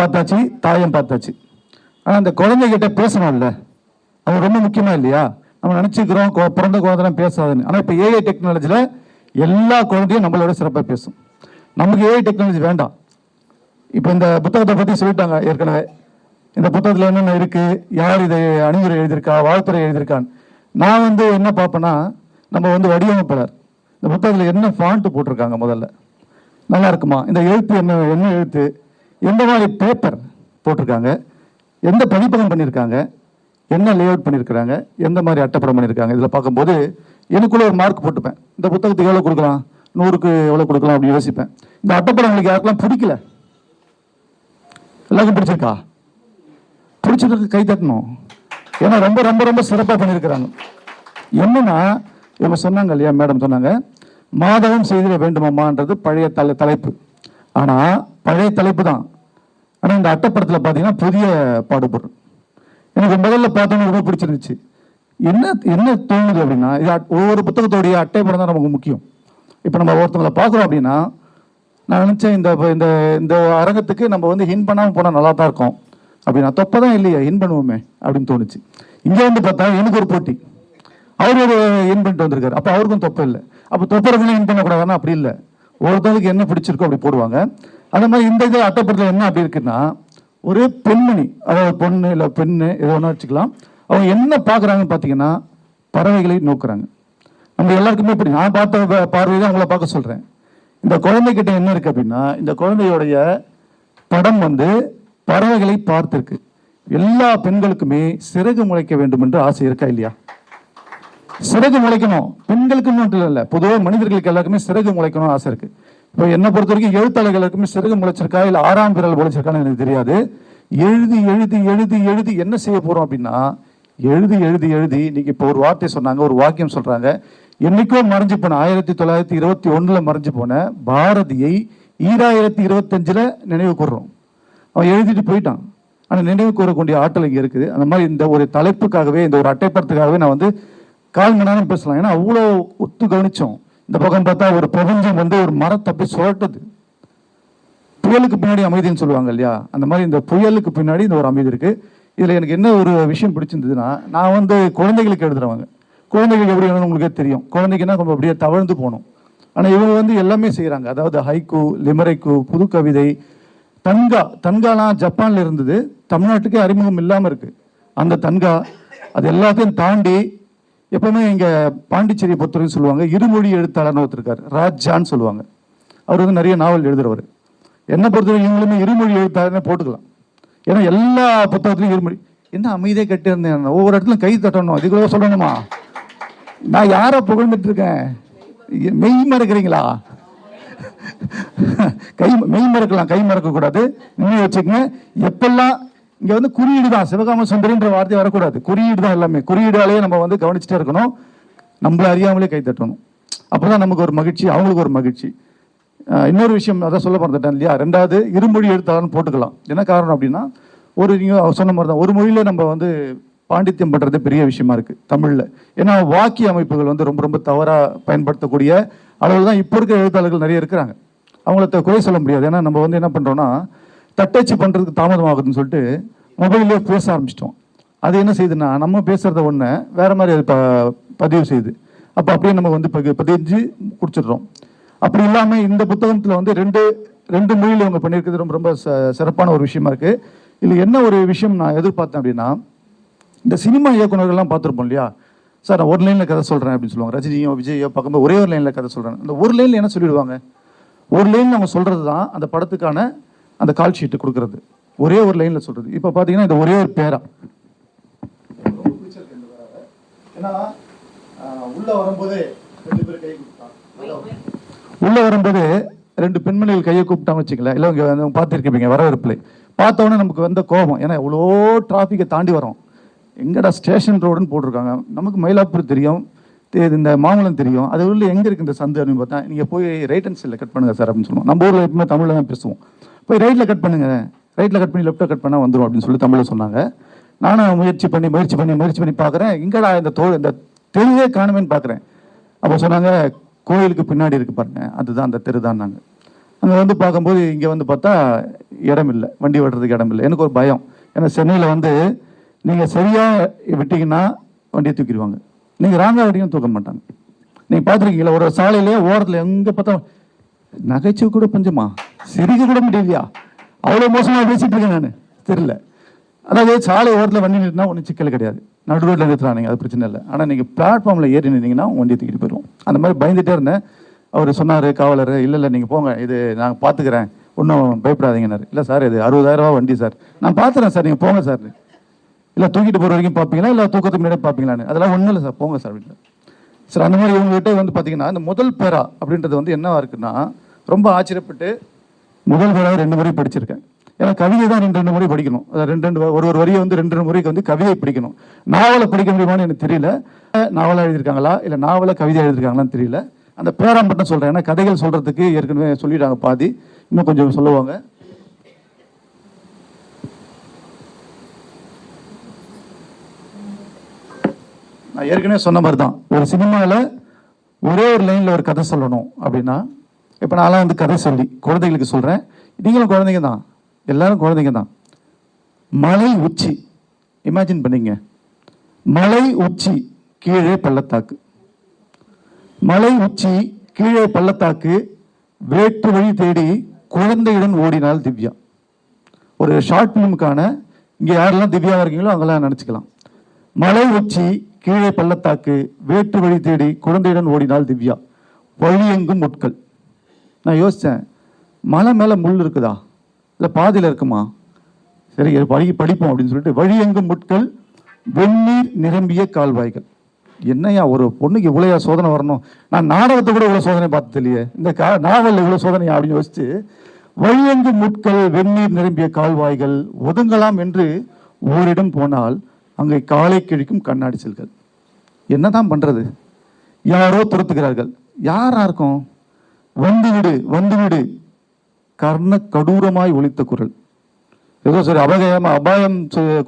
பார்த்தாச்சு, தாயம் பார்த்தாச்சு. ஆனால் அந்த குழந்தைகிட்ட பேசணும்ல, அது ரொம்ப முக்கியமா இல்லையா? நம்ம நினச்சிக்கிறோம் பிறந்த குழந்தைலாம் பேசாதுன்னு. ஆனால் இப்போ ஏஐ டெக்னாலஜியில் எல்லா குழந்தையும் நம்மளோட சிறப்பாக பேசும். நமக்கு ஏஐ டெக்னாலஜி வேண்டாம். இப்போ இந்த புத்தகத்தை பற்றி சொல்லிட்டாங்க ஏற்கனவே. இந்த புத்தகத்தில் என்னென்ன இருக்குது, யார் இதை அணிவுரை எழுதியிருக்கா, வாழ்த்துறை எழுதியிருக்கான்னு. நான் என்ன பார்ப்பேன்னா, நம்ம வடிவமைப்பாளர் இந்த புத்தகத்தில் என்ன ஃபாண்ட் போட்டிருக்காங்க, முதல்ல நல்லா இருக்குமா, இந்த எழுத்து என்ன என்ன எழுத்து, எந்த மாதிரி பேப்பர் போட்டிருக்காங்க, எந்த பதிப்பகம் பண்ணியிருக்காங்க, என்ன லேஅவுட் பண்ணியிருக்கிறாங்க, எந்த மாதிரி அட்டைப்படம் பண்ணியிருக்காங்க. இதில் பார்க்கும்போது எனக்குள்ள ஒரு மார்க் போட்டுப்பேன். இந்த புத்தகத்துக்கு எவ்வளோ கொடுக்கலாம், 100க்கு எவ்வளோ கொடுக்கலாம் அப்படின்னு யோசிப்பேன். இந்த அட்டைப்படம் உங்களுக்கு யாருக்கெல்லாம் பிடிக்கல? எல்லாருக்கும் பிடிச்சிருக்கா? பிடிச்சதுக்கு கை தட்டணும். ஏன்னா ரொம்ப ரொம்ப ரொம்ப சிறப்பாக பண்ணியிருக்கிறாங்க. என்னன்னா இவங்க சொன்னாங்க இல்லையா, மேடம் சொன்னாங்க, மாதவம் செய்திட வேண்டுமான்றது பழைய தலைப்பு. ஆனால் பழைய தலைப்பு தான். ஆனால் இந்த அட்டைப்படத்தில் பார்த்தீங்கன்னா புதிய பாடுபொருள். எனக்கு முதல்ல பார்த்தோன்னு ரொம்ப பிடிச்சிருந்துச்சு. என்ன என்ன தோணுது அப்படின்னா, இது ஒவ்வொரு புத்தகத்தோடைய அட்டைப்படம் தான் நமக்கு முக்கியம். இப்போ நம்ம ஒருத்தவங்களை பார்க்குறோம் அப்படின்னா, நான் நினச்சேன் இந்த இந்த இந்த அரங்கத்துக்கு நம்ம ஹின் பண்ணாமல் போனால் நல்லா தான் இருக்கும் அப்படின்னா, தொப்பை தான் இல்லையா, ஹின் பண்ணுவோமே அப்படின்னு தோணுச்சு. இங்கே பார்த்தா எனக்கு ஒரு போட்டி, அவர் ஒரு ஹின் பண்ணிட்டு வந்திருக்காரு, அப்போ அவருக்கும் தொப்பை இல்லை. அப்போ தொப்பை ஹின் பண்ணக்கூடாதுன்னா அப்படி இல்லை, ஒருத்தருக்கு என்ன பிடிச்சிருக்கோ அப்படி போடுவாங்க. அந்த மாதிரி இந்த இது அட்டைப்படத்தில் என்ன அப்படி இருக்குன்னா, ஒரு பெண்மணி, அதாவது பொண்ணு இல்லை பெண்ணு எதோ ஒன்றா வச்சுக்கலாம், அவங்க என்ன பார்க்குறாங்கன்னு பார்த்தீங்கன்னா பறவைகளை நோக்குறாங்க. நம்ம எல்லாருக்குமே இப்படி நான் பார்த்த பார்வை தான் உங்களை பார்க்க சொல்கிறேன். இந்த குழந்தைகிட்ட என்ன இருக்குது அப்படின்னா, இந்த குழந்தையோடைய படம் பறவைகளை பார்த்துருக்கு. எல்லா பெண்களுக்குமே சிறகு முளைக்க வேண்டும் என்று ஆசை இருக்கா இல்லையா? சிறகு முளைக்கணும், பெண்களுக்கு மட்டும் இல்லை, பொதுவாக மனிதர்களுக்கு எல்லாருக்குமே சிறகு முளைக்கணும்னு ஆசை இருக்கு. இப்போ என்னை பொறுத்த வரைக்கும் எழுத்தாளர்களுக்குமே சிறகு முளைச்சிருக்கா இல்லை 6ஆம் விரல் முளைச்சிருக்கான்னு எனக்கு தெரியாது. எழுதி எழுதி எழுதி எழுதி என்ன செய்ய போறோம் அப்படின்னா, எழுதி எழுதி எழுதி இன்னைக்கு இப்போ ஒரு வார்த்தை சொன்னாங்க, ஒரு வாக்கியம் சொல்றாங்க. என்னைக்கோ மறைஞ்சு போன 1921 மறைஞ்சு போன பாரதியை 2025 நினைவு கூறுறோம். அவன் எழுதிட்டு போயிட்டான், ஆனால் நினைவு கூறக்கூடிய ஆற்றல் இங்கே இருக்குது. அந்த மாதிரி இந்த ஒரு தலைப்புக்காகவே, இந்த ஒரு அட்டைப்படத்துக்காகவே நான் 1/4 மணி நேரம் பேசலாம். ஏன்னா அவ்வளோ ஒத்து கவனிச்சோம். இந்த பக்கம் பார்த்தா ஒரு பிரபஞ்சம் ஒரு மரத்தை அப்படி சுழட்டுது. புயலுக்கு பின்னாடி அமைதின்னு சொல்லுவாங்க இல்லையா, அந்த மாதிரி இந்த புயலுக்கு பின்னாடி இந்த ஒரு அமைதி இருக்கு. இதில் எனக்கு என்ன ஒரு விஷயம் பிடிச்சிருந்ததுன்னா, நான் குழந்தைகளுக்கு எழுதுறவங்க, குழந்தைகளுக்கு எப்படி வேணும்னு உங்களுக்கே தெரியும். குழந்தைக்குன்னா நம்ம அப்படியே தவழ்ந்து போகணும். ஆனால் இவங்க எல்லாமே செய்கிறாங்க. அதாவது ஹைக்கூ, லிமரைக்கு, புது கவிதை, தன்காலாம் ஜப்பான்ல இருந்தது, தமிழ்நாட்டுக்கே அறிமுகம் இல்லாமல் இருக்கு. அந்த தன்கா அது எல்லாத்தையும் தாண்டி எப்பவுமே இங்கே பாண்டிச்சேரியை பொறுத்தவரைக்கும் சொல்லுவாங்க, இருமொழி எழுத்தாளர்னு ஒருத்தர் இருக்கார், ராஜான்னு சொல்லுவாங்க. அவர் நிறைய நாவல் எழுதுறவர். என்னை பொறுத்தவரைக்கும் இவங்களுமே இருமொழி எழுத்தாளர்னே போட்டுக்கலாம். ஏன்னா எல்லா புத்தகத்திலையும் இருமொழி. என்ன அமைதியே கட்டி இருந்தேன், ஒவ்வொரு இடத்துலையும் கை தட்டணும், அதுக்குள்ள சொல்லணுமா? நான் யாரை புகழ்ந்துட்டு இருக்கேன்? மெய் மறக்கிறீங்களா? மெய் மறக்கலாம், கை மறக்க கூடாது. நினைவு வச்சுக்கங்க. எப்பெல்லாம் இங்க குறியீடு தான், சிவகாம சுந்தரின்ற வார்த்தை வரக்கூடாது. குறியீடு தான் எல்லாமே. குறியீடாலேயே நம்ம கவனிச்சுட்டே இருக்கணும். நம்மள அறியாமலே கை தட்டணும். அப்பதான் நமக்கு ஒரு மகிழ்ச்சி, அவங்களுக்கு ஒரு மகிழ்ச்சி. இன்னொரு விஷயம் அதான் சொல்ல மறந்துட்டேன் இல்லையா, 2வது இருமொழி எழுத்தாளர்னு போட்டுக்கலாம். என்ன காரணம் அப்படின்னா, நீங்க சொன்ன மாதிரி தான், ஒரு மொழியில நம்ம பாண்டித்யம் பண்றது பெரிய விஷயமா இருக்கு தமிழ்ல. ஏன்னா வாக்கிய அமைப்புகள் ரொம்ப ரொம்ப தவறா பயன்படுத்தக்கூடிய அளவில் தான் இப்போ இருக்கிற எழுத்தாளர்கள் நிறைய இருக்கிறாங்க. அவங்கள குறை சொல்ல முடியாது. ஏன்னா நம்ம என்ன பண்றோம்னா, தட்டச்சு பண்றதுக்கு தாமதம் ஆகுதுன்னு சொல்லிட்டு மொபைல்லே பேச ஆரம்பிச்சிட்டோம். அது என்ன செய்யுதுன்னா, நம்ம பேசுறத ஒன்று வேற மாதிரி அது பதிவு செய்யுது. அப்போ அப்படியே நம்ம பதிஞ்சு குடிச்சிடுறோம். அப்படி இல்லாமல் இந்த புத்தகத்தில் ரெண்டு மொழியில் இவங்க பண்ணியிருக்கிறது ரொம்ப ரொம்ப சிறப்பான ஒரு விஷயமா இருக்கு. இதில் என்ன ஒரு விஷயம் நான் எதிர்பார்த்தேன் அப்படின்னா, இந்த சினிமா இயக்குநர்கள்லாம் பார்த்துருப்போம் இல்லையா, சார் நான் ஒரு லைனில் கதை சொல்கிறேன் அப்படின்னு சொல்லுவாங்க. ரஜினியோ விஜயோ பார்க்கும்போது ஒரே ஒரு லைனில் கதை சொல்கிறேன். அந்த ஒரு லைனில் என்ன சொல்லிடுவாங்க, ஒரு லைனில் அவங்க சொல்கிறது தான் அந்த படத்துக்கான அந்த கால் ஷீட்டு கொடுக்குறது. ஒரே ஒரு லைனில் சொல்கிறது. இப்போ பார்த்தீங்கன்னா இந்த ஒரே ஒரு பேரா உள்ள வரும்போது 2 பேர் கை கொடுத்தாங்க. உள்ள வரும்போது 2 பெண்மணிகள் கையை கூப்பிட்டாங்க வச்சுக்கல, இல்லை இங்கே பார்த்துருக்கீங்க வரவேற்பில். பார்த்தோன்னே நமக்கு கோபம். ஏன்னா இவ்வளோ டிராஃபிக்கை தாண்டி வரோம், எங்கடா ஸ்டேஷன் ரோடுன்னு போட்டிருக்காங்க. நமக்கு மயிலாப்பூர் தெரியும், இந்த மாமலம் தெரியும், அது உள்ள எங்கே இருக்குது இந்த சந்து அப்படின்னு பார்த்தா, நீங்கள் போய் ரைட் ஹேண்ட் சைடில் கட் பண்ணுங்கள் சார் அப்படின்னு சொல்லுவோம். நம்ம ஊரில் எப்பவுமே தமிழில் தான் பேசுவோம். போய் ரைட்டில் கட் பண்ணுங்க, ரைட்டில் கட் பண்ணி லெஃப்ட்டில் கட் பண்ணால் வந்துடும் அப்படின்னு சொல்லி தமிழில் சொன்னாங்க. நானும் முயற்சி பண்ணி பார்க்குறேன், எங்கடா இந்த தெருவே காணுமேன்னு பார்க்குறேன். அப்போ சொன்னாங்க, கோயிலுக்கு பின்னாடி இருக்கு பாருங்க, அதுதான் அந்த தெரு தான். நாங்கள் அங்கே வந்து பார்க்கும்போது இங்கே வந்து பார்த்தா இடம் இல்லை, வண்டி ஓட்டுறதுக்கு இடம் இல்லை. எனக்கு ஒரு பயம். ஏன்னா சென்னையில் வந்து நீங்கள் சரியாக விட்டீங்கன்னா வண்டியை தூக்கிடுவாங்க, நீங்கள் ராங்காக விட்டீங்கன்னா தூக்க மாட்டாங்க. நீங்கள் பார்த்துருக்கீங்களா ஒரு சாலையிலே ஓரத்தில் எங்கே பார்த்தா நகைச்சுவை கூட பஞ்சமா, சிரிக்க கூட முடியலையா, அவ்வளோ மோசமாக பேசிகிட்டு இருக்கேன் நான். தெரியல. அதாவது சாலை ஓரத்தில் வண்டி நிறுத்தினா ஒன்றும் சிக்கல் கிடையாது, நடு ரோட்டில் நிறுத்துறாங்க, அது பிரச்சனை இல்லை. ஆனால் நீங்கள் பிளாட்ஃபார்மில் ஏறி நின்றீங்கன்னா வண்டியை தூக்கிட்டு போயிடுவோம். அந்த மாதிரி பயந்துகிட்டே இருந்தேன். அவர் சொன்னார் காவலர், இல்லை நீங்கள் போங்க, இது நான் பார்த்துக்கிறேன், ஒன்றும் பயப்படாதீங்கன்னாரு. இல்லை சார் இது 60,000 ரூபா வண்டி சார், நான் பார்த்துறேன் சார், நீங்கள் போங்க சார். இல்லை தூக்கிட்டு போகிற வரைக்கும் பார்ப்பீங்களா, இல்லை தூக்கத்துக்கு முன்னாடி பார்ப்பீங்களான்னு. அதெல்லாம் ஒன்றும் இல்லை சார், போங்க சார் வீட்டில். சார் அந்த மாதிரி இவங்ககிட்ட வந்து பார்த்தீங்கன்னா இந்த முதல் பேரா அப்படின்றது வந்து என்னவா இருக்குன்னா, ரொம்ப ஆச்சரியப்பட்டு முதல் பேராக 2 முறை படிச்சிருக்கேன். ஏன்னா கவிதை தான் 2 முறை படிக்கணும். அதாவது ஒரு வரியை வந்து 2 முறைக்கு வந்து கவிதை படிக்கணும். நாவலை படிக்க முடியுமான்னு எனக்கு தெரியல. நாவலாக எழுதியிருக்காங்களா இல்லை நாவலை கவிதை எழுதியிருக்காங்களான்னு தெரியல. அந்த பேரா மட்டும் சொல்கிறேன். ஏன்னா கதைகள் சொல்கிறதுக்கு ஏற்கனவே சொல்லிட்டாங்க பாதி, இன்னும் கொஞ்சம் சொல்லுவாங்க. நான் ஏற்கனவே சொன்ன மாதிரி தான், ஒரு சினிமாவில் ஒரே ஒரு லைனில் ஒரு கதை சொல்லணும் அப்படின்னா, இப்போ நான்லாம் வந்து கதை சொல்லி குழந்தைகளுக்கு சொல்கிறேன், நீங்களும் குழந்தைங்க தான், எல்லாரும் குழந்தைங்க தான். மலை உச்சி, இமேஜின் பண்ணிங்க, மலை உச்சி கீழே பள்ளத்தாக்கு, மலை உச்சி கீழே பள்ளத்தாக்கு, வேற்று வழி தேடி குழந்தையுடன் ஓடினாள் திவ்யா. ஒரு ஷார்ட் ஃபிலிமுக்கான இங்கே யாரெல்லாம் திவ்யாவாக இருக்கீங்களோ அங்கெல்லாம் நினச்சிக்கலாம். மலை உச்சி கீழே பள்ளத்தாக்கு, வேற்று வழி தேடி குழந்தையுடன் ஓடினாள் திவ்யா, வழி எங்கும் முட்கள். நான் யோசித்தேன், மலை மேலே முள் இருக்குதா இல்லை பாதியில் இருக்குமா, சரி படிப்போம் அப்படின்னு சொல்லிட்டு, வழி எங்கும் முட்கள், வெந்நீர் நிரம்பிய கால்வாய்கள். என்னையா ஒரு பொண்ணுக்கு இவ்வளோ சோதனை வரணும், நான் நாடகத்தை கூட இவ்வளோ சோதனை பார்த்தது இல்லையே, இந்த நாவலில் இவ்வளோ சோதனையா அப்படின்னு யோசிச்சு, வழியெங்கும் முட்கள், வெந்நீர் நிரம்பிய கால்வாய்கள், ஒதுங்கலாம் என்று ஓரிடம் போனால் அங்கே காலை கிழிக்கும் கண்ணாடி செல்கள். என்னதான் பண்றது, யாரோ துரத்துகிறார்கள். யாரா இருக்கும்? வந்துவிடு வந்துவிடு, கர்ண கடூரமாய் ஒலித்த குரல். ஏதோ சரி அபாயம்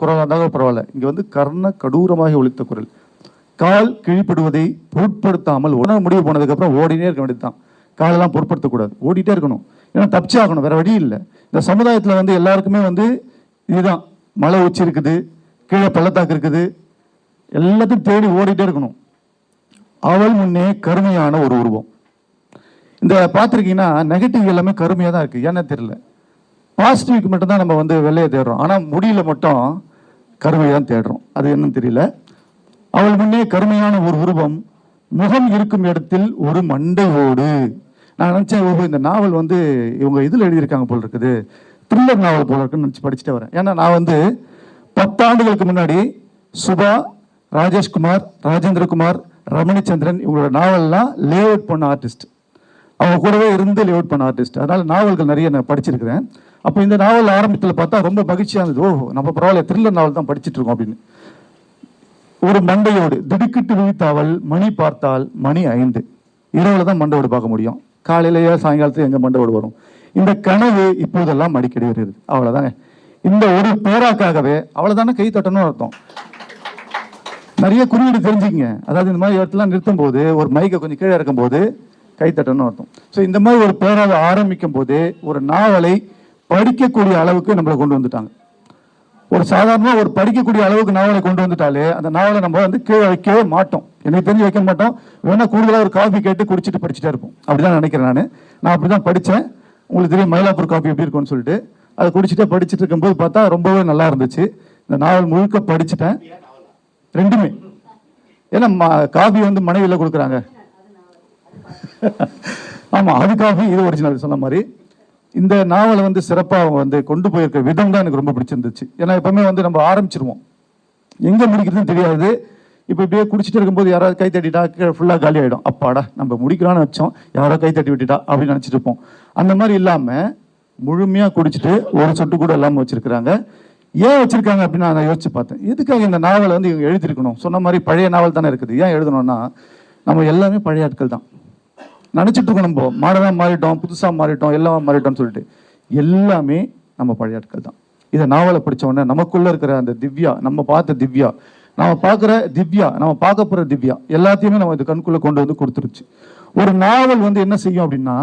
குரல் இருந்தாலும் பரவாயில்ல, இங்க வந்து கர்ண கடூரமாக ஒலித்த குரல். கால் கிழிப்படுவதை பொருட்படுத்தாமல் உணர முடிவு போனதுக்கு அப்புறம் ஓடினே இருக்க வேண்டியதுதான். காலெல்லாம் பொருட்படுத்தக்கூடாது, ஓடிட்டே இருக்கணும். ஏன்னா தப்பிச்சே ஆகணும், வேற வழி இல்லை. இந்த சமுதாயத்தில் வந்து எல்லாருக்குமே வந்து இதுதான், மலை உச்சி இருக்குது, கீழே பள்ளத்தாக்கு இருக்குது, எல்லாத்தையும் தேடி ஓடிட்டே இருக்கணும். அவள் முன்னே கருமையான ஒரு உருவம். இந்த பார்த்துருக்கீங்கன்னா நெகட்டிவ் எல்லாமே கருமையாக தான் இருக்குது, ஏன்னா தெரியல. பாசிட்டிவ்க்கு மட்டும்தான் நம்ம வந்து வெள்ளையை தேடுறோம், ஆனால் முடியல மட்டும் கருமையை தான் தேடுறோம், அது என்னன்னு தெரியல. அவள் முன்னே கருமையான ஒரு உருவம், முகம் இருக்கும் இடத்தில் ஒரு மண்டை ஓடு. நான் நினச்சேன், இந்த நாவல் வந்து இவங்க இதில் எழுதியிருக்காங்க போல் இருக்குது, த்ரில்லர் நாவல் போல இருக்குன்னு நினச்சி படிச்சுட்டே வரேன். ஏன்னா நான் வந்து 10 ஆண்டுகளுக்கு முன்னாடி சுபா, ராஜேஷ்குமார், ராஜேந்திரகுமார், ரமணிச்சந்திரன் இவங்களோட நாவல்லாம் லேஅவுட் பண்ண ஆர்டிஸ்ட், அவங்க கூடவே இருந்து லேஅவுட் பண்ண ஆர்டிஸ்ட். அதனால நாவல்கள் நிறைய நான் படிச்சிருக்கிறேன். அப்போ இந்த நாவல் ஆரம்பத்தில் பார்த்தா ரொம்ப மகிழ்ச்சியாக இருந்தது. ஓஹோ, நம்ம பரவாயில்ல த்ரில்லர் நாவல் தான் படிச்சுட்டு இருக்கோம் அப்படின்னு. ஒரு மண்டையோடு திடுக்கிட்டு விழித்தாவல், மணி பார்த்தால் மணி 5. இரவுல தான் மண்டையோடு பார்க்க முடியும், காலையிலேயே சாயங்காலத்துக்கு எங்க மண்டையோடு வரும். இந்த கனவு இப்போதெல்லாம் அடிக்கடி வருது. அவ்வளவுதாங்க, இந்த ஒரு பேராக்காகவே அவ்வளவுதானே கை தட்டணும்னு அர்த்தம். நிறைய குறியீடு தெரிஞ்சுக்கங்க. அதாவது இந்த மாதிரி இடத்துல நிறுத்தும் போது, ஒரு மைக்கை கொஞ்சம் கீழே இருக்கும் போது கை தட்டணும்னு அர்த்தம். ஸோ இந்த மாதிரி ஒரு பேராவை ஆரம்பிக்கும் போது ஒரு நாவலை படிக்கக்கூடிய அளவுக்கு நம்மளை கொண்டு வந்துட்டாங்க. ஒரு சாதாரணமாக ஒரு படிக்கக்கூடிய அளவுக்கு நாவலை கொண்டு வந்துட்டாலே அந்த நாவலை நம்ம வந்து கீழே வைக்கவே மாட்டோம், எனக்கு தெரிஞ்சு வைக்க மாட்டோம். வேணா கூடுதலாக ஒரு காஃபி கேட்டு குடிச்சிட்டு படிச்சுட்டே இருப்போம். அப்படிதான் நினைக்கிறேன். நான் அப்படிதான் படித்தேன். உங்களுக்கு தெரியும் மயிலாப்பூர் காஃபி எப்படி இருக்கும்னு சொல்லிட்டு, அதை குடிச்சிட்டே படிச்சுட்டு இருக்கும்போது பார்த்தா ரொம்பவே நல்லா இருந்துச்சு. இந்த நாவல் முழுக்க படிச்சுட்டேன், ரெண்டுமே. ஏன்னா காஃபி வந்து மனைவியில் கொடுக்குறாங்க. ஆமா, அது காஃபி, இது ஒரிஜினல் சொன்ன மாதிரி. இந்த நாவலை வந்து சிறப்பாக அவங்க வந்து கொண்டு போயிருக்க விதம் தான் எனக்கு ரொம்ப பிடிச்சிருந்துச்சு. ஏன்னா எப்பவுமே வந்து நம்ம ஆரம்பிச்சிருவோம், எங்க முடிக்கிறதுன்னு தெரியாது. இப்போ இப்படியே குடிச்சிட்டு இருக்கும்போது யாராவது கை தட்டிட்டா ஃபுல்லாக காலி ஆகிடும். அப்பாடா நம்ம முடிக்கிறான்னு வச்சோம், யாரோ கை தட்டி விட்டுட்டா அப்படின்னு நினச்சிட்டு இருப்போம். அந்த மாதிரி இல்லாமல் முழுமையாக குடிச்சிட்டு ஒரு சொட்டு கூட இல்லாமல் வச்சிருக்கிறாங்க. ஏன் வச்சிருக்காங்க அப்படின்னு நான் யோசிச்சு பார்த்தேன். எதுக்காக இந்த நாவலை வந்து இவங்க எழுதிருக்கணும்? சொன்ன மாதிரி பழைய நாவல் தானே இருக்குது, ஏன் எழுதணும்னா நம்ம எல்லாமே பழைய ஆட்கள் தான் நினச்சிட்டு இருக்கோம். நம்ம மாடலாக மாறிட்டோம், புதுசாக மாறிட்டோம், எல்லாமே மாறிட்டோம்னு சொல்லிட்டு எல்லாமே நம்ம பழைய ஆட்கள் தான். இதை நாவலை படித்த உடனே நமக்குள்ள இருக்கிற அந்த திவ்யா, நம்ம பார்த்த திவ்யா, நம்ம பார்க்குற திவ்யா, நம்ம பார்க்க போகிற திவ்யா எல்லாத்தையுமே நம்ம இந்த கண்குள்ளே கொண்டு வந்து கொடுத்துருச்சு. ஒரு நாவல் வந்து என்ன செய்யும் அப்படின்னா,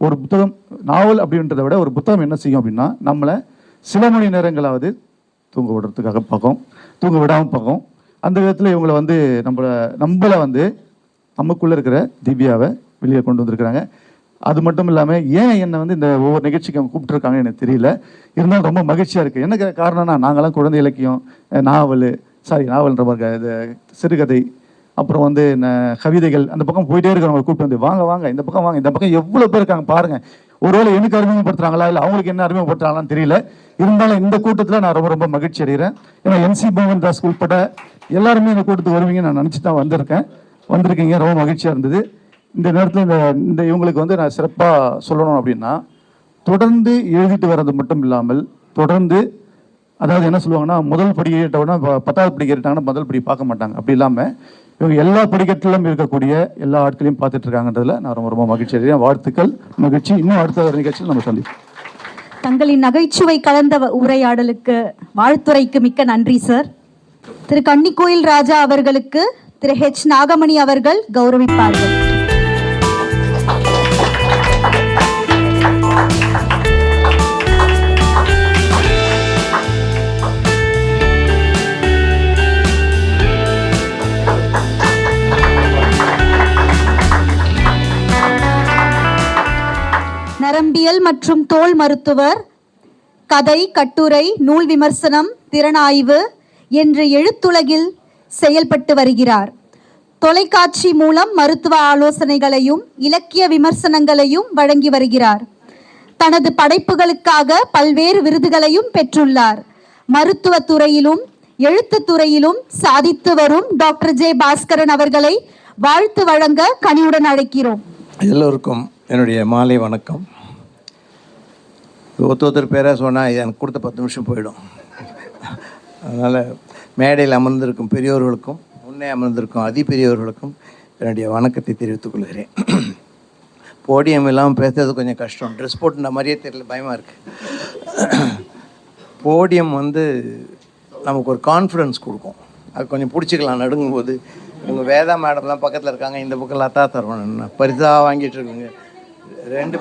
ஒரு புத்தகம், நாவல் அப்படின்றத விட ஒரு புத்தகம் என்ன செய்யும் அப்படின்னா நம்மளை சில மணி நேரங்களாவது தூங்க விடுறதுக்காக பார்க்கும், தூங்க விடாமல் பார்க்கும். அந்த விதத்தில் இவங்களை வந்து நம்மளை வந்து நமக்குள்ளே இருக்கிற திவ்யாவை வெளியே கொண்டு வந்திருக்கிறாங்க. அது மட்டும் இல்லாமல் ஏன் என்னை வந்து இந்த ஒவ்வொரு நிகழ்ச்சிக்கு அவங்க கூப்பிட்டுருக்காங்கன்னு எனக்கு தெரியல. இருந்தாலும் ரொம்ப மகிழ்ச்சியாக இருக்குது. என்ன காரணம்னா, நாங்களாம் குழந்தை இலக்கியம், நாவல்ன்ற மாதிரி இது சிறுகதை, அப்புறம் வந்து கவிதைகள் அந்த பக்கம் போயிட்டே இருக்கிறவங்க கூப்பிட்டு வந்து வாங்க இந்த பக்கம் வாங்க, இந்த பக்கம் எவ்வளோ பேர் இருக்காங்க பாருங்கள். ஒருவேளை எனக்கு அறிமுகப்படுத்துறாங்களா இல்லை அவங்களுக்கு என்ன அறிமுகப்படுத்துறாங்களான்னு தெரியல. இருந்தாலும் இந்த கூட்டத்தில் நான் ரொம்ப ரொம்ப மகிழ்ச்சி அடைகிறேன். ஏன்னா என்சி பவன் தாஸ் உட்பட எல்லாருமே இந்த கூட்டத்துக்கு வருவீங்கன்னு நான் நினச்சி தான் வந்திருக்கீங்க. ரொம்ப மகிழ்ச்சியாக இருந்தது. இந்த நேரத்தில் இந்த இவங்களுக்கு வந்து நான் சிறப்பாக சொல்லணும் அப்படின்னா, தொடர்ந்து எழுதிட்டு வர்றது மட்டும் இல்லாமல் தொடர்ந்து, அதாவது என்ன சொல்லுவாங்கன்னா, முதல் படிக்கட்டோன்னா 10வது படிக்கட்டாங்கன்னா முதல் படி பார்க்க மாட்டாங்க. அப்படி இல்லாமல் இவங்க எல்லா படிக்கட்டிலும் இருக்கக்கூடிய எல்லா ஆட்களையும் பார்த்துட்டு இருக்காங்கன்றதுல நான் ரொம்ப ரொம்ப மகிழ்ச்சி அடைகிறேன். வாழ்த்துக்கள், மகிழ்ச்சி. இன்னும் அடுத்த நிகழ்ச்சியில் நம்ம சந்திப்போம். தங்களின் நகைச்சுவை கலந்த உரையாடலுக்கு, வாழ்த்துரைக்கு மிக்க நன்றி சார். திரு கன்னிக்கோயில் ராஜா அவர்களுக்கு திரு H. நாகமணி அவர்கள் கௌரவிப்பார்கள். நரம்பியல் மற்றும் தோல் மருத்துவர், கதை, கட்டுரை, நூல் விமர்சனம், திறனாய்வு என்று எழுத்துலகில் செயல்பட்டு வருகிறார். தொலைக்காட்சி மூலம் மருத்துவ ஆலோசனைகளையும் இலக்கிய விமர்சனங்களையும் வழங்கி வருகிறார். தனது படைப்புகளுக்காக பல்வேறு விருதுகளையும் பெற்றுள்ளார். மருத்துவ துறையிலும் எழுத்து துறையிலும் சாதித்து வரும் டாக்டர் J. பாஸ்கரன் அவர்களை வாழ்த்து வழங்க கனிவுடன் அழைக்கிறோம். எல்லோருக்கும் என்னுடைய மாலை வணக்கம். ஒருத்தர் பேராக சொன்னால் எனக்கு கொடுத்த 10 நிமிஷம் போயிடும். அதனால் மேடையில் அமர்ந்திருக்கும் பெரியோர்களுக்கும் முன்னே அமர்ந்திருக்கும் பெரியவர்களுக்கும் என்னுடைய வணக்கத்தை தெரிவித்துக் கொள்கிறேன். போடியம் இல்லாமல் பேசுறது கொஞ்சம் கஷ்டம். ட்ரெஸ் போட்டுன மாதிரியே தெரியல, பயமாக இருக்குது. போடியம் வந்து நமக்கு ஒரு கான்ஃபிடன்ஸ் கொடுக்கும். அது கொஞ்சம் பிடிச்சிக்கலாம் நடுங்கும்போது. இவங்க வேதா மேடம்லாம் பக்கத்தில் இருக்காங்க, இந்த பக்கம் லதா தருவன் பரிசாக வாங்கிட்டு இருக்குங்க. ரெண்டு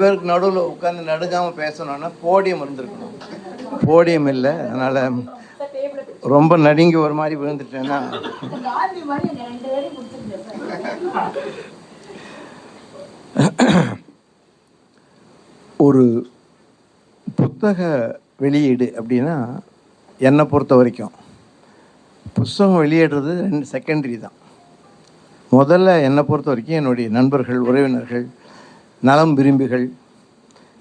பேருக்கு நடுவில் உட்காந்து நடுங்காமல் பேசணுன்னா போடியம் இருந்திருக்கணும். போடியம் இல்லை, அதனால் ரொம்ப நடுங்கி ஒரு மாதிரி விழுந்துட்டேன்னா ஒரு புத்தக வெளியீடு அப்படின்னா என்னை பொறுத்த வரைக்கும் புத்தகம் வெளியிடுறது செகண்டரி தான். முதல்ல என்னை பொறுத்த வரைக்கும் என்னுடைய நண்பர்கள், உறவினர்கள், நலம் விரும்பிகள்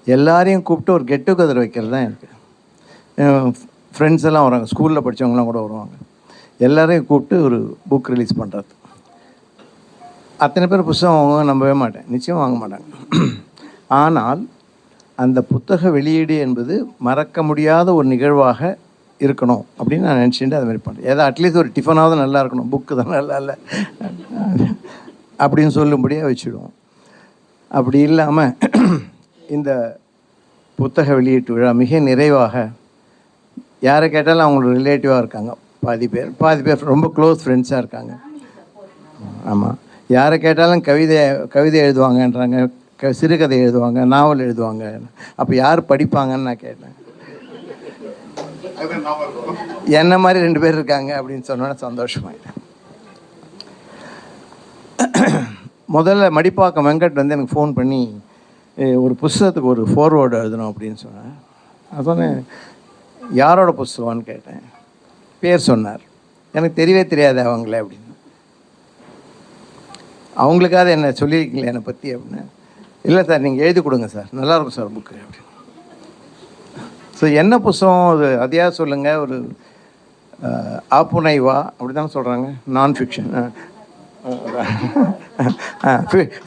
எல்லாரையும் கூப்பிட்டு ஒரு கெட் டுகெதர் வைக்கிறது தான் எனக்கு. ஃப்ரெண்ட்ஸ் எல்லாம் வராங்க, ஸ்கூலில் படித்தவங்களாம் கூட வருவாங்க. எல்லாரையும் கூப்பிட்டு ஒரு புக் ரிலீஸ் பண்ணுறது. அத்தனை பேர் புத்தகம் வாங்க நம்பவே மாட்டேன், நிச்சயம் வாங்க மாட்டாங்க. ஆனால் அந்த புத்தக வெளியீடு என்பது மறக்க முடியாத ஒரு நிகழ்வாக இருக்கணும் அப்படின்னு நான் நினச்சிட்டு அது மாதிரி பண்ணுறேன். ஏதோ அட்லீஸ்ட் ஒரு டிஃபனாவது நல்லா இருக்கணும், புக்கு தான் நல்லா இல்லை அப்படின்னு சொல்லும்படியாக வச்சுடுவோம். அப்படி இல்லாமல் இந்த புத்தக வெளியீட்டு விழா மிக நிறைவாக, யாரை கேட்டாலும் அவங்களோட ரிலேட்டிவாக இருக்காங்க. பாதி பேர் ரொம்ப க்ளோஸ் ஃப்ரெண்ட்ஸாக இருக்காங்க. ஆமாம், யாரை கேட்டாலும் கவிதை எழுதுவாங்கன்றாங்க, சிறுகதை எழுதுவாங்க, நாவல் எழுதுவாங்க. அப்போ யார் படிப்பாங்கன்னு நான் கேட்டேன். என்ன மாதிரி 2 பேர் இருக்காங்க அப்படின்னு சொன்னோன்னே சந்தோஷமாயிட்டேன். முதல்ல மடிப்பாக்கம் வெங்கட் வந்து எனக்கு ஃபோன் பண்ணி ஒரு புஸ்தகத்துக்கு ஒரு ஃபோர்வேர்டு எழுதணும் அப்படின்னு சொன்னேன். நான் சொன்னேன், யாரோட புஸ்தகம்னு கேட்டேன். பேர் சொன்னார். எனக்கு தெரியவே தெரியாது அவங்களே அப்படின்னு. அவங்களுக்காவது என்ன சொல்லியிருக்கீங்களே என்னை பற்றி அப்படின்னு. இல்லை சார், நீங்கள் எழுதி கொடுங்க சார், நல்லாயிருக்கும் சார் புக்கு அப்படின்னு. ஸோ என்ன புஸ்தகம் அது அதையாக சொல்லுங்கள். ஒரு ஆப்புனைவா அப்படி தானே சொல்கிறாங்க, நான் ஃபிக்ஷன்,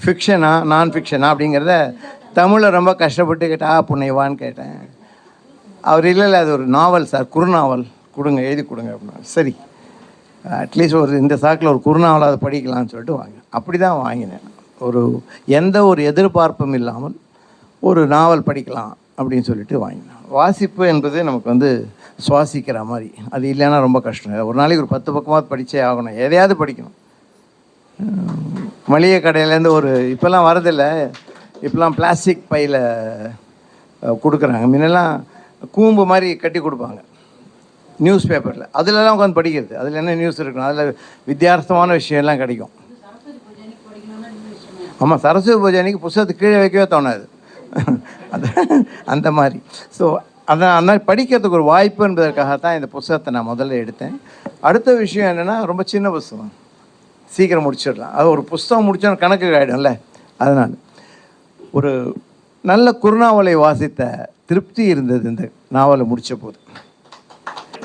ஃபிக்ஷனா நான் ஃபிக்ஷனா அப்படிங்கிறத தமிழில் ரொம்ப கஷ்டப்பட்டு கேட்டேன். ஆப்புனைவான்னு கேட்டேன். அவர் இல்லை அது ஒரு நாவல் சார், குறுநாவல் கொடுங்க, எழுதி கொடுங்க அப்படின்னா. சரி, அட்லீஸ்ட் இந்த சாக்கில் ஒரு குறுநாவலாக அதை படிக்கலாம்னு சொல்லிட்டு அப்படி தான் வாங்கினேன். எந்த ஒரு எதிர்பார்ப்பும் இல்லாமல் ஒரு நாவல் படிக்கலாம் அப்படின்னு சொல்லிட்டு வாங்கினேன். வாசிப்பு என்பது நமக்கு சுவாசிக்கிற மாதிரி, அது இல்லைன்னா ரொம்ப கஷ்டம். ஒரு நாளைக்கு ஒரு 10 பக்கமாவது படித்தே ஆகணும், எதையாவது படிக்கணும். மளிகை கடையிலேருந்து இப்போல்லாம் வரதில்லை, இப்போலாம் பிளாஸ்டிக் பையில் கொடுக்குறாங்க. முன்னெல்லாம் கூம்பு மாதிரி கட்டி கொடுப்பாங்க நியூஸ் பேப்பரில், அதிலலாம் உட்காந்து படிக்கிறது. அதில் என்ன நியூஸ் இருக்கணும், அதில் வித்தியாசமான விஷயம்லாம் கிடைக்கும். ஆமாம், சரஸ்வதி பூஜை அன்றைக்கி புத்தகத்துக்கு கீழே வைக்கவே தோணாது. அது அந்த மாதிரி. ஸோ அதான் அந்த மாதிரி படிக்கிறதுக்கு ஒரு வாய்ப்பு என்பதற்காகத்தான் இந்த புத்தகத்தை நான் முதல்ல எடுத்தேன். அடுத்த விஷயம் என்னென்னா, ரொம்ப சின்ன புத்தகம், சீக்கிரம் முடிச்சிடலாம். அது ஒரு புத்தகம் முடிச்சா கணக்கு ஆகிடும்ல. அதனால் ஒரு நல்ல குறுநாவலை வாசித்த திருப்தி இருந்தது இந்த நாவலை முடித்த போது.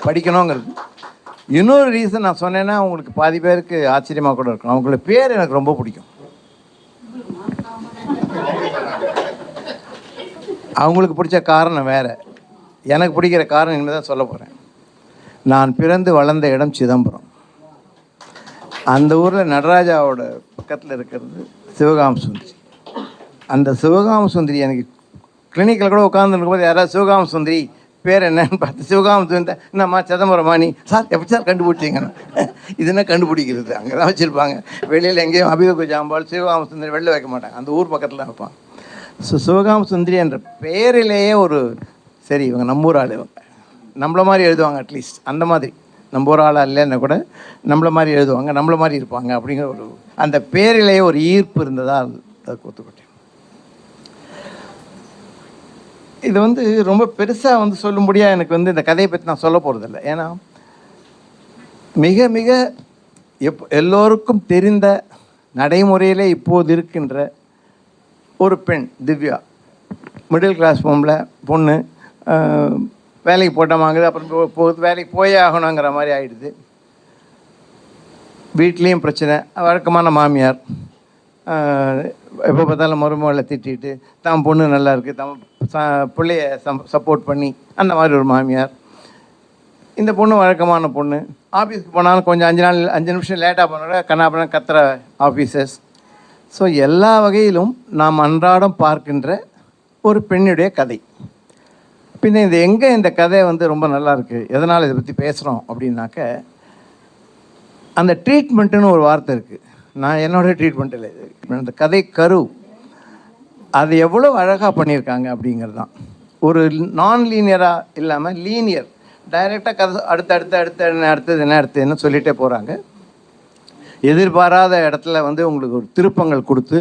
படிக்கணுங்கிறது இன்னொரு ரீசன் நான் சொன்னேன்னா உங்களுக்கு பாதி பேருக்கு ஆச்சரியமாக கூட இருக்கும். அவங்களோட பேர் எனக்கு ரொம்ப பிடிக்கும். அவங்களுக்கு பிடிச்ச காரணம் வேறு, எனக்கு பிடிக்கிற காரணம் இனிமேல் தான் சொல்ல போகிறேன். நான் பிறந்து வளர்ந்த இடம் சிதம்பரம். அந்த ஊரில் நடராஜாவோட பக்கத்தில் இருக்கிறது சிவகாம சுந்தரி. அந்த சிவகாம சுந்தரி எனக்கு கிளினிக்கில் கூட உட்காந்துருக்கும் போது யாராவது சிவகாம சுந்தரி பேர் என்னன்னு பார்த்து சிவகாம சுந்தரி என்னம்மா சிதம்பரமா நீ சார் எப்படி சார் கண்டுபிடிச்சிங்கன்னு. இதுனா கண்டுபிடிக்கிறது அங்கே தான் வச்சுருப்பாங்க. வெளியில் எங்கேயும் அபிதகு ஜாம்பால் சிவகாம சுந்தரி வெளில வைக்க மாட்டாங்க, அந்த ஊர் பக்கத்தில் தான் வைப்பாங்க. ஸோ சிவகாம சுந்தரி என்ற பெயரிலேயே ஒரு சரி இவங்க நம்ம ஊர் ஆள், இவங்க நம்மள மாதிரி எழுதுவாங்க, அட்லீஸ்ட் அந்த மாதிரி நம்ம ஊர் ஆளாக இல்லைன்னா கூட நம்மள மாதிரி எழுதுவாங்க, நம்மள மாதிரி இருப்பாங்க அப்படிங்கிற ஒரு அந்த பேரிலேயே ஒரு ஈர்ப்பு இருந்ததால் அதை ஒத்துக்கிட்டேன். இது ரொம்ப பெருசாக சொல்லும்படியாக எனக்கு இந்த கதையை பற்றி நான் சொல்ல போகிறதில்ல. ஏன்னா மிக மிக எல்லோருக்கும் தெரிந்த நடைமுறையிலே இப்போது இருக்கின்ற ஒரு பெண் திவ்யா, மிடில் கிளாஸ் பொண்ணு, வேலைக்கு போட்டால் வாங்குது, அப்புறம் போகுது, வேலைக்கு போயே ஆகணுங்கிற மாதிரி ஆகிடுது. வீட்லேயும் பிரச்சனை, வழக்கமான மாமியார், எப்போ பார்த்தாலும் மருமகளை திட்டிட்டு தான் பொண்ணு நல்லா இருக்குது, தான் பிள்ளைய சப்போர்ட் பண்ணி அந்த மாதிரி ஒரு மாமியார். இந்த பொண்ணு வழக்கமான பொண்ணு, ஆஃபீஸ்க்கு போனாலும் கொஞ்சம் 5 நிமிஷம் லேட்டாக போனால கண்ணாபண்ண கத்துற ஆஃபீஸர்ஸ். ஸோ எல்லா வகையிலும் நாம் அன்றாடம் பார்க்கின்ற ஒரு பெண்ணுடைய கதை. பின்ன இது எங்கே இந்த கதை ரொம்ப நல்லாயிருக்கு, எதனால் இதை பற்றி பேசுகிறோம் அப்படின்னாக்க, அந்த ட்ரீட்மெண்ட்டுன்னு ஒரு வார்த்தை இருக்குது. நான் என்னோடய ட்ரீட்மெண்ட் இல்லை, அந்த கதை கரு அது எவ்வளோ அழகாக பண்ணியிருக்காங்க அப்படிங்கிறது தான். ஒரு நான் லீனியராக இல்லாமல் லீனியர், டைரெக்டாக கதை அடுத்தது என்ன சொல்லிகிட்டே போகிறாங்க. எதிர்பாராத இடத்துல உங்களுக்கு ஒரு திருப்பங்கள் கொடுத்து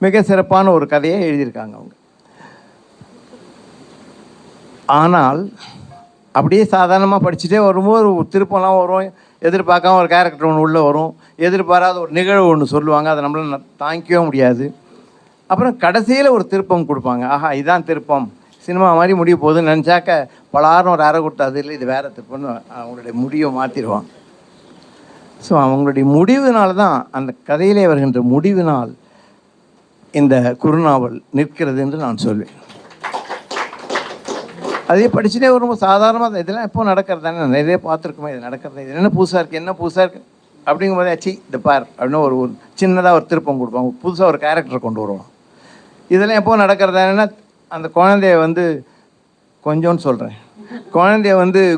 மிக சிறப்பான ஒரு கதையை எழுதியிருக்காங்க அவங்க. ஆனால் அப்படியே சாதாரணமாக படிச்சுட்டே வரும்போது ஒரு திருப்பம்லாம் வரும், எதிர்பார்க்காம ஒரு கேரக்டர் ஒன்று உள்ளே வரும், எதிர்பாராத ஒரு நிகழ்வு ஒன்று சொல்லுவாங்க, அதை நம்மளால தாங்கிக்கவே முடியாது. அப்புறம் கடைசியில் ஒரு திருப்பம் கொடுப்பாங்க. ஆஹா இதான் திருப்பம், சினிமா மாதிரி முடிய போகுதுன்னு நினச்சாக்க பலாரும் ஒரு அரை கொடுத்தாது இல்லை இது வேறு திருப்பம்னு அவங்களுடைய முடிவை மாற்றிடுவாங்க. ஸோ அவங்களுடைய முடிவினால் தான், அந்த கதையிலே வருகின்ற முடிவினால் இந்த குறுநாவல் நிற்கிறது என்று நான் சொல்வேன். அதே படிச்சுட்டே ரொம்ப சாதாரணமாக இதெல்லாம் எப்போ நடக்கிறது தானே, நிறைய பார்த்துருக்குமே, இது நடக்கிறது, இது என்ன புதுசாக இருக்குது அப்படிங்கும்போது ஆச்சு இந்த பார் அப்படின்னு ஒரு சின்னதாக ஒரு திருப்பம் கொடுப்பாங்க, புதுசாக ஒரு கேரக்டரை கொண்டு வருவோம். இதெல்லாம் எப்போ நடக்கிறதானா, அந்த குழந்தைய கொஞ்சோன்னு சொல்கிறேன், குழந்தைய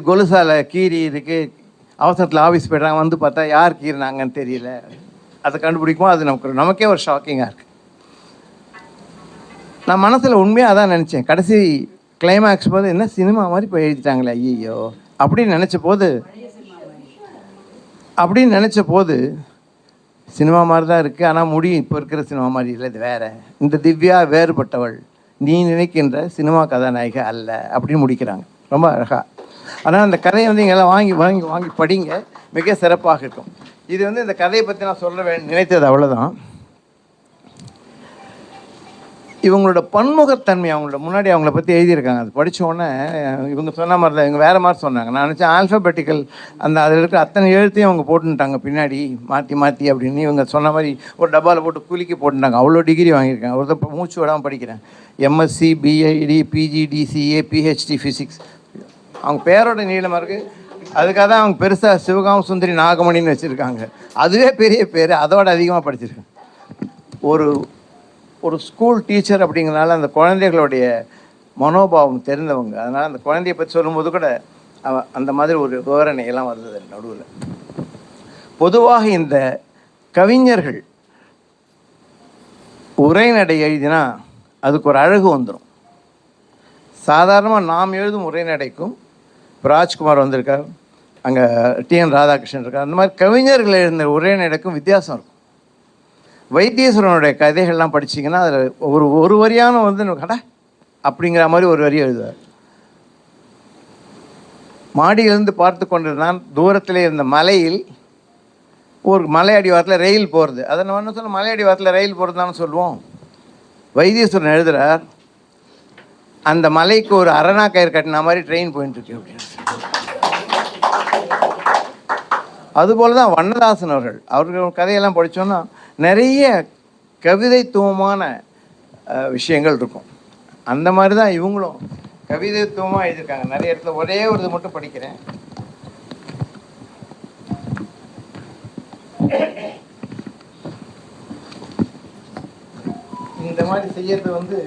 கொலுசால கீறி இருக்கு, அவசரத்தில் ஆஃபீஸ் போய்ட்றாங்க, பார்த்தா யார் கீறினாங்கன்னு தெரியல, அதை கண்டுபிடிக்குமோ அது நமக்கே ஒரு ஷாக்கிங்காக இருக்குது. நான் மனசில் உண்மையாக அதான் நினச்சேன். கடைசி கிளைமேக்ஸ் போது என்ன சினிமா மாதிரி இப்போ எழுதிட்டாங்களே ஐயோ அப்படின்னு நினச்ச போது சினிமா மாதிரி தான் இருக்குது. ஆனால் முடியும் இப்போ இருக்கிற சினிமா மாதிரி இல்லை, இது வேறு, இந்த திவ்யா வேறுபட்டவள், நீ நினைக்கின்ற சினிமா கதாநாயகி அல்ல அப்படின்னு முடிக்கிறாங்க ரொம்ப அழகாக. ஆனால் அந்த கதையை இங்கெல்லாம் வாங்கி வாங்கி வாங்கி படிங்க, மிக சிறப்பாக இருக்கும். இது இந்த கதையை பற்றி நான் சொல்ல நினைத்தது அவ்வளோதான். இவங்களோட பன்முகத்தன்மை, அவங்களோட முன்னாடி அவங்கள பற்றி எழுதியிருக்காங்க. அது படித்த உடனே இவங்க சொன்ன மாதிரி தான், இவங்க வேறு மாதிரி சொன்னாங்க. நான் நினச்சேன் ஆல்ஃபபெட்டிக்கல் அதில் இருக்கிற அத்தனை எழுத்தையும் அவங்க போட்டுட்டாங்க பின்னாடி மாற்றி அப்படின்னு. இவங்க சொன்ன மாதிரி ஒரு டப்பாவில் போட்டு குலுக்கி போட்டுட்டாங்க. அவ்வளோ டிகிரி வாங்கியிருக்காங்க. ஒரு மூச்சு விடாமல் படிக்கிறேன், MSc, BIT, PG, DCA, PhD physics. அவங்க பேரோட நீளமாக இருக்குது, அதுக்காக தான் அவங்க பெருசாக சிவகாம சுந்தரி நாகமணின்னு வச்சுருக்காங்க. அதுவே பெரிய பேர், அதோட அதிகமாக படிச்சிருக்காங்க. ஒரு ஸ்கூல் டீச்சர் அப்படிங்கிறனால அந்த குழந்தைகளுடைய மனோபாவம் தெரிந்தவங்க. அதனால் அந்த குழந்தைய பற்றி சொல்லும்போது கூட அந்த மாதிரி ஒரு விவரணையெல்லாம் வந்தது நடுவில். பொதுவாக இந்த கவிஞர்கள் உரைநடை எழுதினா அதுக்கு ஒரு அழகு வந்துடும். சாதாரணமாக நாம் எழுதும் உரைநடைக்கும் இப்போ ராஜ்குமார் வந்திருக்கார், அங்கே டிஎன் ராதாகிருஷ்ணன் இருக்கார், அந்த மாதிரி கவிஞர்கள் எழுந்த உரைநடைக்கும் வித்தியாசம் இருக்கும். வைத்தீஸ்வரனுடைய கதைகள்லாம் படிச்சிங்கன்னா அதில் ஒரு வரியான கடை அப்படிங்கிற மாதிரி ஒரு வரி எழுதுவார். மாடியிலிருந்து பார்த்து கொண்டிருந்தான், தூரத்திலே இருந்த மலையில் ஒரு மலை அடிவாரத்தில் ரயில் போகிறது. அதை நம்ம என்ன சொல்ல, மலை அடிவாரத்தில் ரயில் போகிறதுதான்னு சொல்லுவோம். வைத்தீஸ்வரன் எழுதுகிறார், அந்த மலைக்கு ஒரு அரணா கயிறு கட்டின மாதிரி ட்ரெயின் போயிட்டுருக்கு அப்படின்னு. அதுபோல தான் வண்ணதாசன் அவர்கள் கதையெல்லாம் படித்தோன்னா நிறைய கவிதைத்துவமான விஷயங்கள் இருக்கும். அந்த மாதிரி தான் இவங்களும் கவிதைத்துவமாக எழுதியிருக்காங்க நிறைய இடத்துல. ஒரே ஒரு இது மட்டும் படிக்கிறேன். இந்த மாதிரி செய்யறது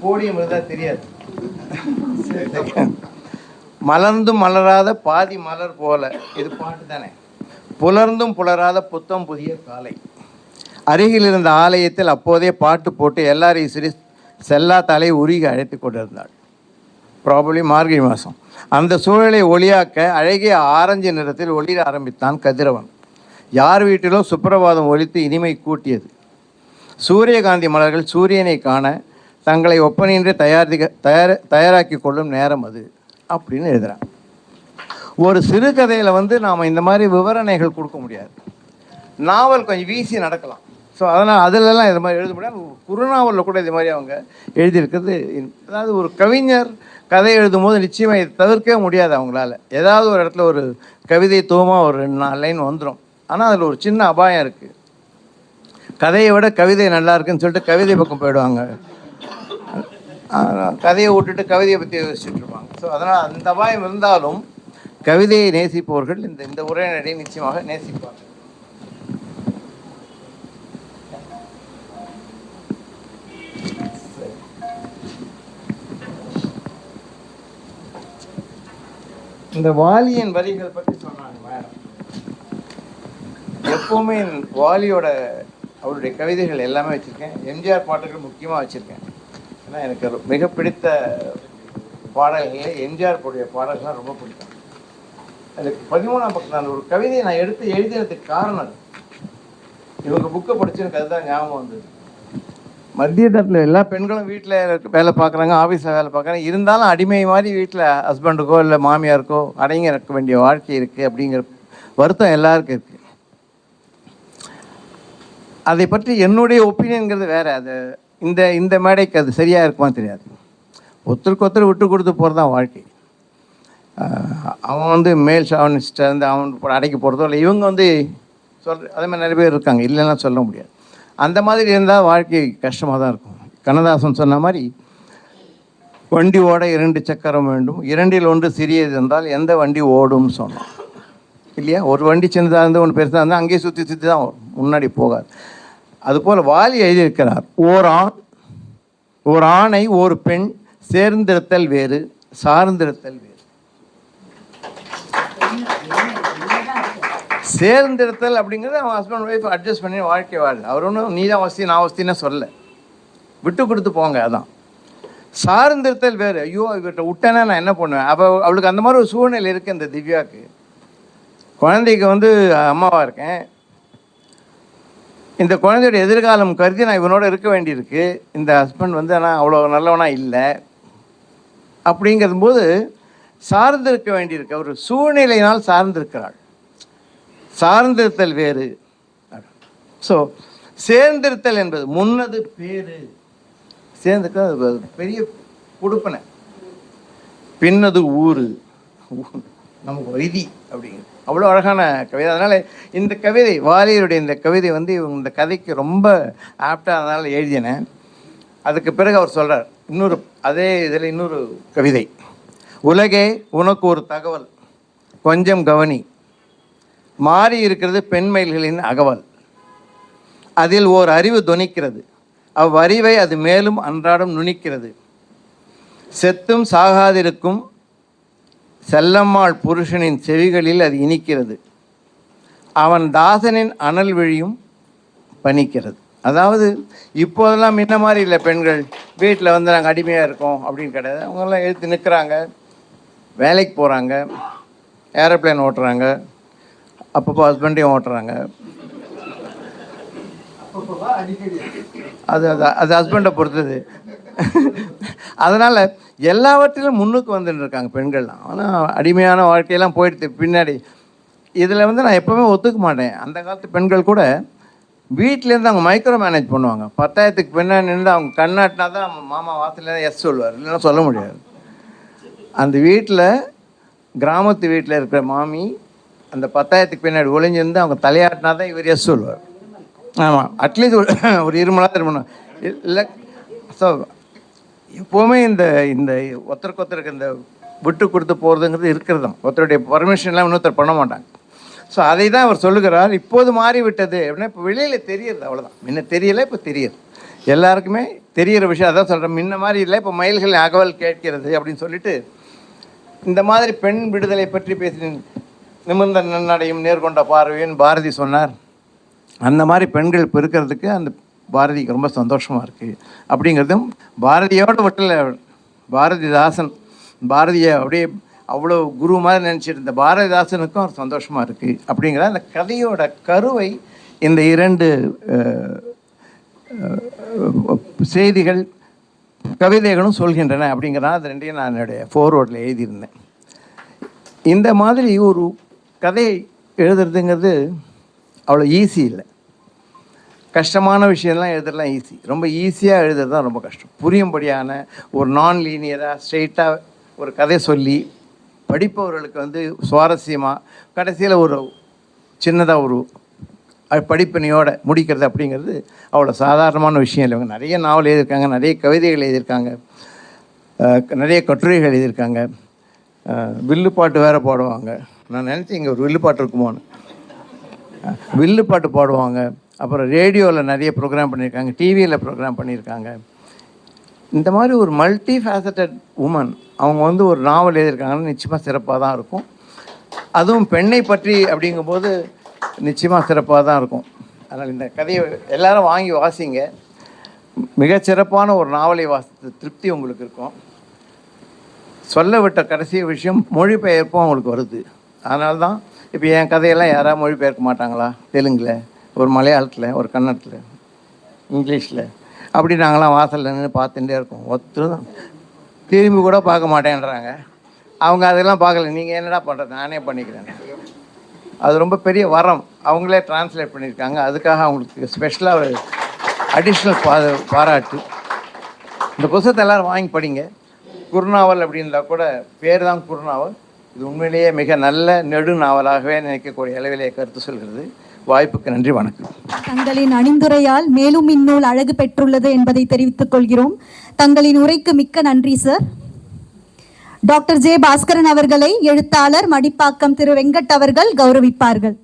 போடியம் தான் தெரியாது. மலர்ந்தும் மலராத பாதி மலர் போல, இது பாட்டு தானே. புலர்ந்தும் புலராத புத்தம் புதிய காலை. அருகில் இருந்த ஆலயத்தில் அப்போதே பாட்டு போட்டு எல்லாரையும் சிறி செல்லா தலை உருகி அழைத்து கொண்டிருந்தாள். ப்ராபப்ளி மார்கழி மாதம். அந்த சூழலை ஒளியாக்க அழகிய ஆரஞ்சு நிறத்தில் ஒளிர ஆரம்பித்தான் கதிரவன். யார் வீட்டிலும் சுப்பிரபாதம் ஒலித்து இனிமை கூட்டியது. சூரியகாந்தி மலர்கள் சூரியனை காண தங்களை ஒப்பனையின்றி தயாராக்கி கொள்ளும் நேரம் அது அப்படின்னு எழுதுகிறான். ஒரு சிறுகதையில் நாம் இந்த மாதிரி விவரணைகள் கொடுக்க முடியாது. நாவல் கொஞ்சம் வீசி நடக்கலாம். ஸோ அதனால் அதிலெல்லாம் இது மாதிரி எழுத முடியாது. குறுநாவலில் கூட இது மாதிரி அவங்க எழுதியிருக்கிறது. அதாவது ஒரு கவிஞர் கதை எழுதும் போது நிச்சயமாக இதை தவிர்க்கவே முடியாது அவங்களால. ஏதாவது ஒரு இடத்துல ஒரு கவிதை தூவமாக ஒரு 2-4 லைன் வந்துடும். ஆனால் அதில் ஒரு சின்ன அபாயம் இருக்குது. கதையை விட கவிதை நல்லா இருக்குன்னு சொல்லிட்டு கவிதை பக்கம் போயிடுவாங்க. கதையை விட்டுட்டு கவிதையை பற்றி யோசிச்சுட்டு இருப்பாங்க. ஸோ அதனால் அந்த அபாயம் இருந்தாலும் கவிதையை நேசிப்பவர்கள் இந்த உரைநடையை நிச்சயமாக நேசிப்பாங்க. இந்த வாலியின் வரிகள் பற்றி சொன்னாங்க மேடம். எப்போவுமே வாலியோட அவருடைய கவிதைகள் எல்லாமே வச்சுருக்கேன். எம்ஜிஆர் பாட்டுகள் முக்கியமாக வச்சுருக்கேன். ஏன்னா எனக்கு மிக பிடித்த பாடல்களே எம்ஜிஆர் உடைய பாடல்கள்லாம் ரொம்ப பிடிக்கும். அதுக்கு 13ஆம் பக்கம் அந்த ஒரு கவிதையை நான் எடுத்து எழுதினதுக்கு காரணம் இவங்க புக்கை படிச்சு எனக்கு அதுதான் ஞாபகம் வந்தது. மத்திய தரத்தில் எல்லா பெண்களும் வீட்டில் வேலை பார்க்குறாங்க, ஆஃபீஸில் வேலை பார்க்குறாங்க. இருந்தாலும் அடிமை மாதிரி வீட்டில் ஹஸ்பண்டுக்கோ இல்லை மாமியாருக்கோ அடங்கி இருக்க வேண்டிய வாழ்க்கை இருக்குது அப்படிங்கிற வருத்தம் எல்லாருக்கும் இருக்குது. அதை பற்றி என்னுடைய ஒப்பீனியன்கிறது வேறு. அது இந்த மேடைக்கு அது சரியாக இருக்குமா தெரியாது. ஒருத்தருக்கு ஒருத்தர் விட்டு கொடுத்து போகிறது தான் வாழ்க்கை. அவன் மேல் ஷாவனிஸ்ட்டை அவன் அடைக்கி போகிறதோ இல்லை இவங்க அதே மாதிரி நிறைய பேர் இருக்காங்க, இல்லைன்னா சொல்ல முடியாது. அந்த மாதிரி இருந்தால் வாழ்க்கை கஷ்டமாக தான் இருக்கும். கண்ணதாசன் சொன்ன மாதிரி வண்டி ஓட 2 சக்கரம் வேண்டும், 2ல் 1 சிறியது என்றால் எந்த வண்டி ஓடும்னு சொன்னோம் இல்லையா? ஒரு வண்டி சின்னதாக இருந்து ஒன்று பெருசாக இருந்தால் அங்கேயே சுற்றி சுற்றி தான் முன்னாடி போகாது. அதுபோல் வாலி எழுதியிருக்கிறார், ஓர் ஆணை ஒரு பெண் சேர்ந்திருத்தல் வேறு, சார்ந்திருத்தல் வேறு. சேர்ந்திருத்தல் அப்படிங்கிறது அவன் ஹஸ்பண்ட் ஒய்ஃப் அட்ஜஸ்ட் பண்ணி வாழ்க்கை வாழ. அவர் ஒன்றும் நீ தான் வசதி நான் வசதின்னு சொல்ல, விட்டு கொடுத்து போங்க. அதான் சார்ந்திருத்தல் வேறு. ஐயோ இவர்கிட்ட விட்டேன்னா நான் என்ன பண்ணுவேன்? அவளுக்கு அந்த மாதிரி ஒரு சூழ்நிலை இருக்குது. இந்த திவ்யாவுக்கு குழந்தைக்கு அம்மாவாக இருக்கேன். இந்த குழந்தையோட எதிர்காலம் கருதி நான் இவனோட இருக்க வேண்டியிருக்கு. இந்த ஹஸ்பண்ட் ஆனால் அவ்வளோ நல்லவனாக இல்லை. அப்படிங்கிறது போது சார்ந்திருக்க வேண்டியிருக்கு. அவர் சூழ்நிலையினால் சார்ந்திருக்கிறாள். சார்ந்திருத்தல் வேறு. ஸோ சேர்ந்திருத்தல் என்பது முன்னது பேரு, சேர்ந்துக்க பெரிய கொடுப்பனை, பின்னது ஊரு, நமக்கு வைதி அப்படிங்கிறது அவ்வளோ அழகான கவிதை. அதனால் இந்த கவிதை வாலியருடைய இந்த கவிதை இந்த கதைக்கு ரொம்ப ஆப்டாக அதனால் எழுதினேன். அதுக்கு பிறகு அவர் சொல்கிறார் அதே இதில் இன்னொரு கவிதை. உலகே உனக்கு ஒரு தகவல், கொஞ்சம் கவனி, மாறி இருக்கிறது பெண்மயில்களின் அகவல், அதில் ஓர் அறிவு தொனிக்கிறது, அவ்வறிவை அது மேலும் அன்றாடம் நுனிக்கிறது, செத்தும் சாகாதிருக்கும் செல்லம்மாள் புருஷனின் செவிகளில் அது இனிக்கிறது, அவன் தாசனின் அனல் விழியும் பனிக்கிறது. அதாவது இப்போதெல்லாம் முன்ன மாதிரி இல்லை, பெண்கள் வீட்டில் வந்து நாங்கள் அடிமையாக இருக்கோம் அப்படின்னு கிடையாது. அவங்கெல்லாம் எழுத்து நிற்கிறாங்க, வேலைக்கு போகிறாங்க, ஏரோப்ளேன் ஓட்டுறாங்க, அப்பப்போ ஹஸ்பண்டையும் ஓட்டுறாங்க. அது அது அது ஹஸ்பண்டை பொறுத்தது. அதனால் எல்லாவற்றிலும் முன்னுக்கு வந்துட்டு இருக்காங்க பெண்கள்லாம். ஆனால் அடிமையான வாழ்க்கையெல்லாம் போயிடுது பின்னாடி. இதில் வந்து நான் எப்போவுமே ஒத்துக்க மாட்டேன். அந்த காலத்து பெண்கள் கூட வீட்டிலேருந்து அவங்க மைக்ரோ மேனேஜ் பண்ணுவாங்க. 10,000க்கு பின்னாடி நின்று அவங்க கண்ணாட்டினா தான் மாமா வாசல் எஸ் சொல்லுவார், இல்லைன்னா சொல்ல முடியாது. அந்த வீட்டில், கிராமத்து வீட்டில் இருக்கிற மாமி அந்த 10,000க்கு பின்னாடி ஒளிஞ்சிருந்து அவங்க தலையாட்டினா தான் இவர் எஸ் சொல்லுவார். ஆமாம், அட்லீஸ்ட் ஒரு 20 மணி நேரம் இருக்கணும் இல்லை. ஸோ எப்போவுமே இந்த இந்த ஒருத்தருக்கு இந்த விட்டு கொடுத்து போகிறதுங்கிறது இருக்கிறது தான். ஒருத்தருடைய பர்மிஷன்லாம் இன்னொருத்தர் பண்ண மாட்டாங்க. ஸோ அதை தான் அவர் சொல்லுகிறார். இப்போது மாறி விட்டது அப்படின்னா இப்போ வெளியில் தெரியுது, அவ்வளோதான். முன்ன தெரியலை, இப்போ தெரியுது. எல்லாருக்குமே தெரிகிற விஷயம். அதான் சொல்கிறேன், முன்ன மாதிரி இல்லை, இப்போ மயில்கள் அகவல் கேட்கிறது அப்படின்னு சொல்லிட்டு இந்த மாதிரி பெண் விடுதலை பற்றி பேசி நிமிர்ந்த நன்னடையும் நேர்கொண்ட பார்வையும் பாரதி சொன்னார். அந்த மாதிரி பெண்கள் இப்போ இருக்கிறதுக்கு அந்த பாரதிக்கு ரொம்ப சந்தோஷமாக இருக்குது. அப்படிங்கிறதும் பாரதியோட வட்டில் பாரதிதாசன், பாரதியை அப்படியே அவ்வளோ குரு மாதிரி நினச்சிட்டு இருந்த பாரதிதாசனுக்கும் ஒரு சந்தோஷமாக இருக்குது. அப்படிங்கிற அந்த கதையோட கருவை இந்த 2 செய்திகள் கவிதைகளும் சொல்கின்றன. அப்படிங்கிறனா அது 2ஐயும் நான் என்னுடைய ஃபோர்வேர்டில் எழுதியிருந்தேன். இந்த மாதிரி ஒரு கதை எழுதுறதுங்கிறது அவ்வளோ ஈஸி இல்லை. கஷ்டமான விஷயம்லாம் எழுதுறதுலாம் ஈஸி. ரொம்ப ஈஸியாக எழுதுறது தான் ரொம்ப கஷ்டம். புரியும்படியான ஒரு நான் லீனியராக ஸ்ட்ரெயிட்டாக ஒரு கதை சொல்லி படிப்பவர்களுக்கு வந்து சுவாரஸ்யமாக கடைசியில் ஒரு சின்னதாக ஒரு படிப்பினையோடு முடிக்கிறது அப்படிங்கிறது அவ்வளோ சாதாரணமான விஷயம் இல்லை. இவங்க நிறைய நாவல் எழுதியிருக்காங்க, நிறைய கவிதைகள் எழுதியிருக்காங்க, நிறைய கட்டுரைகள் எழுதியிருக்காங்க. வில்லுப்பாட்டு வேறு பாடுவாங்க. நான் நினச்சேன் இங்கே ஒரு வில்லுப்பாட்டு இருக்குமோன்னு. வில்லுப்பாட்டு பாடுவாங்க. அப்புறம் ரேடியோவில் நிறைய ப்ரோக்ராம் பண்ணியிருக்காங்க, டிவியில் ப்ரோக்ராம் பண்ணியிருக்காங்க. இந்த மாதிரி ஒரு மல்டி ஃபேசட்டட் உமன் அவங்க வந்து ஒரு நாவல் எழுதியிருக்காங்கன்னு நிச்சயமாக சிறப்பாக தான் இருக்கும். அதுவும் பெண்ணை பற்றி அப்படிங்கும்போது நிச்சயமாக சிறப்பாக தான் இருக்கும். அதனால் இந்த கதையை எல்லாரும் வாங்கி வாசிங்க. மிகச்சிறப்பான ஒரு நாவலை வாசித்த திருப்தி உங்களுக்கு இருக்கும். சொல்ல விட்ட கடைசி விஷயம் மொழிபெயர்ப்பும் அவங்களுக்கு வருது. அதனால தான் இப்போ என் கதையெல்லாம் யாராவது மொழிபெயர்க்க மாட்டாங்களா? தெலுங்கில், ஒரு மலையாளத்தில், ஒரு கன்னடத்தில், இங்கிலீஷில், அப்படி நாங்களாம் வாசலில் நின்று பார்த்துட்டே இருக்கோம். ஒருத்தரும் திரும்பி கூட பார்க்க மாட்டேன்றாங்க. அவங்க அதெல்லாம் பார்க்கல. நீங்கள் என்னடா பண்ணுறது, நானே பண்ணிக்கிறேன். அது ரொம்ப பெரிய வரம். அவங்களே டிரான்ஸ்லேட் பண்ணியிருக்காங்க. அதுக்காக அவங்களுக்கு ஸ்பெஷலாக ஒரு அடிஷ்னல் பாராட்டு. இந்த புத்தகத்தை எல்லோரும் வாங்கி படிங்க. குறுநாவல் அப்படின்றா கூட பேர் தான் குறுநாவல். இது உண்மையிலேயே மிக நல்ல நெடு நாவலாகவே நினைக்கக்கூடிய அளவிலே கருத்து சொல்கிறது. வாய்ப்புக்கு நன்றி, வணக்கம். தங்களின் அணிந்துரையால் மேலும் இந்நூல் அழகு பெற்றுள்ளது என்பதை தெரிவித்துக் கொள்கிறோம். தங்களின் உரைக்கு மிக்க நன்றி சார். டாக்டர் ஜே பாஸ்கரன் அவர்களை எழுத்தாளர் மடிப்பாக்கம் திரு வெங்கட் அவர்கள் கௌரவிப்பார்கள்.